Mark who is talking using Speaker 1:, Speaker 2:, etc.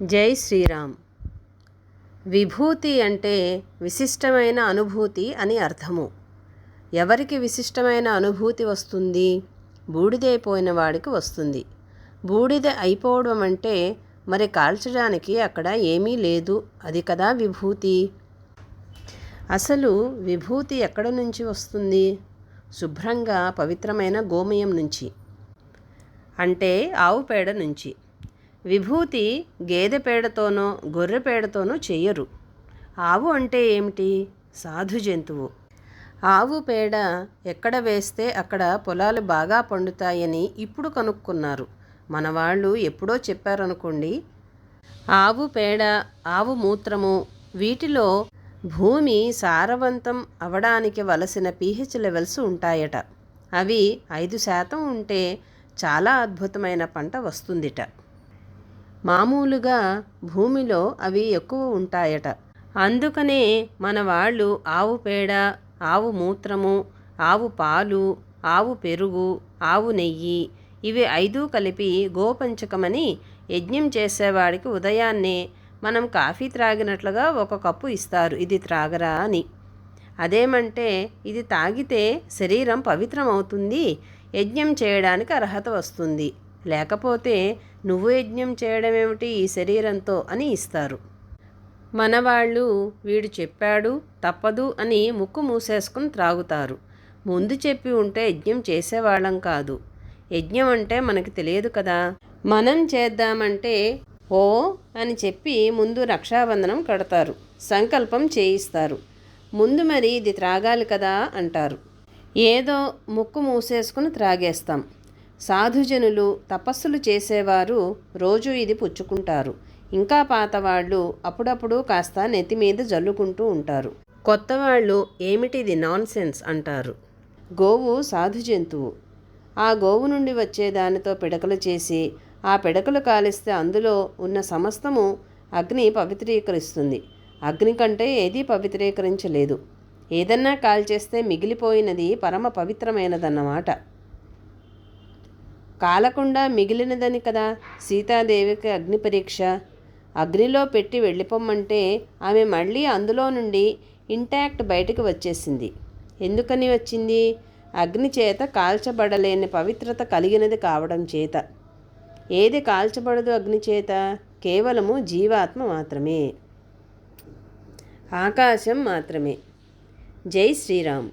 Speaker 1: జై శ్రీరామ్. విభూతి అంటే విశిష్టమైన అనుభూతి అని అర్థము. ఎవరికి విశిష్టమైన అనుభూతి వస్తుంది? బూడిదైపోయిన వాడికి వస్తుంది. బూడిద అయిపోవడం అంటే మరి కాల్చడానికి అక్కడ ఏమీ లేదు, అది కదా విభూతి. అసలు విభూతి ఎక్కడ నుంచి వస్తుంది? శుభ్రంగా పవిత్రమైన గోమయం నుంచి, అంటే ఆవు పేడ నుంచి. విభూతి గేదె పేడతోనో గొర్రె పేడతోనో చెయ్యరు. ఆవు అంటే ఏమిటి? సాధు జంతువు. ఆవు పేడ ఎక్కడ వేస్తే అక్కడ పొలాలు బాగా పండుతాయని ఇప్పుడు కనుక్కున్నారు. మన వాళ్ళు ఎప్పుడో చెప్పారనుకోండి. ఆవు పేడ, ఆవు మూత్రము, వీటిలో భూమి సారవంతం అవడానికి వలసిన pH లెవెల్స్ ఉంటాయట. అవి 5% ఉంటే చాలా అద్భుతమైన పంట వస్తుందిట. మామూలుగా భూమిలో అవి ఎక్కువ ఉంటాయట. అందుకనే మన వాళ్ళు ఆవు పేడ, ఆవు మూత్రము, ఆవు పాలు, ఆవు పెరుగు, ఆవు నెయ్యి, ఇవి 5 కలిపి గోపంచకమని యజ్ఞం చేసేవాడికి ఉదయాన్నే మనం కాఫీ త్రాగినట్లుగా 1 కప్పు ఇస్తారు, ఇది త్రాగరా అని. అదేమంటే ఇది తాగితే శరీరం పవిత్రమవుతుంది, యజ్ఞం చేయడానికి అర్హత వస్తుంది, లేకపోతే నువ్వు యజ్ఞం చేయడం ఏమిటి ఈ శరీరంతో అని ఇస్తారు. మనవాళ్ళు వీడు చెప్పాడు తప్పదు అని ముక్కు మూసేసుకుని త్రాగుతారు. ముందు చెప్పి ఉంటే యజ్ఞం చేసేవాళ్ళం కాదు. యజ్ఞం అంటే మనకి తెలియదు కదా. మనం చేద్దామంటే ఓ అని చెప్పి ముందు రక్షాబంధనం కడతారు, సంకల్పం చేయిస్తారు. ముందు మరి ఇది త్రాగాలి కదా అంటారు. ఏదో ముక్కు మూసేసుకుని త్రాగేస్తాం. సాధుజనులు, తపస్సులు చేసేవారు రోజు ఇది పుచ్చుకుంటారు. ఇంకా పాతవాళ్ళు అప్పుడప్పుడు కాస్త నెత్తి మీద జల్లుకుంటూ ఉంటారు. కొత్తవాళ్ళు ఏమిటిది నాన్సెన్స్ అంటారు. గోవు సాధు జంతువు. ఆ గోవు నుండి వచ్చే దానితో పిడకలు చేసి ఆ పిడకలు కాలిస్తే అందులో ఉన్న సమస్తము అగ్ని పవిత్రీకరిస్తుంది. అగ్ని కంటే ఏదీ పవిత్రీకరించలేదు. ఏదన్నా కాల్చేస్తే మిగిలిపోయినది పరమ పవిత్రమైనదన్నమాట. కాలకుండా మిగిలినదని కదా సీతాదేవికి అగ్ని పరీక్ష. అగ్నిలో పెట్టి వెళ్ళిపోమ్మంటే ఆమె మళ్ళీ అందులో నుండి ఇంటాక్ట్ బయటికి వచ్చేసింది. ఎందుకని వచ్చింది? అగ్ని చేత కాల్చబడలేని పవిత్రత కలిగినది కావడం చేత. ఏది కాల్చబడదు అగ్ని చేత? కేవలము జీవాత్మ మాత్రమే, ఆకాశం మాత్రమే. జై శ్రీరామ్.